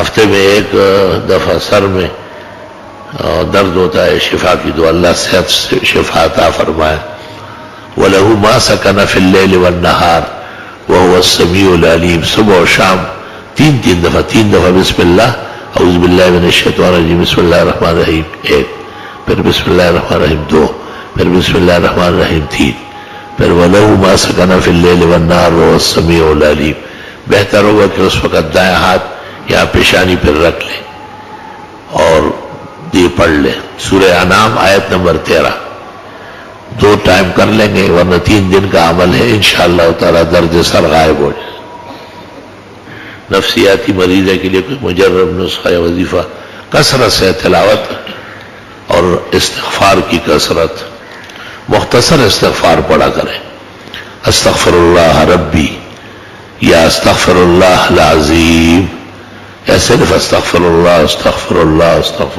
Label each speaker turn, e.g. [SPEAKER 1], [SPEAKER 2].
[SPEAKER 1] ہفتے میں ایک دفعہ سر میں درد ہوتا ہے، شفا کی دعا، اللہ صحت شفا عطا فرمائے۔ وَلَهُ مَا سَكَنَ فِي اللَّيْلِ وَالنَّهَارِ وَهُوَ السَّمِيعُ الْعَلِيمُ۔ صبح و شام تین دفعہ بسم اللہ، اعوذ باللہ من الشیطان الرجیم، بسم اللہ الرحمن الرحیم ایک، پھر بسم اللہ الرحمن الرحیم دو، پھر بسم اللہ الرحمن الرحیم تین، پھر وَلَهُ مَا سَكَنَ فِي اللَّيْلِ وَالنَّهَارِ وَهُوَ السَّمِيعُ الْعَلِيمُ۔ بہتر ہوگا کہ اس وقت دائیں ہاتھ یہاں پیشانی پر رکھ لیں اور یہ پڑھ لیں سورہ انعام آیت نمبر 13۔ 2 ٹائم کر لیں گے، ورنہ 3 دن کا عمل ہے، انشاءاللہ تعالی درد سر غائب ہو جائے۔ نفسیاتی مریضے کے لیے کوئی مجرب نسخہ یا وظیفہ؟ کثرت سے تلاوت اور استغفار کی کثرت، مختصر استغفار پڑھا کریں، استغفر اللہ ربی یا استغفر اللہ العظیم، یا صرف استغفر اللہ استغفر اللہ استغفر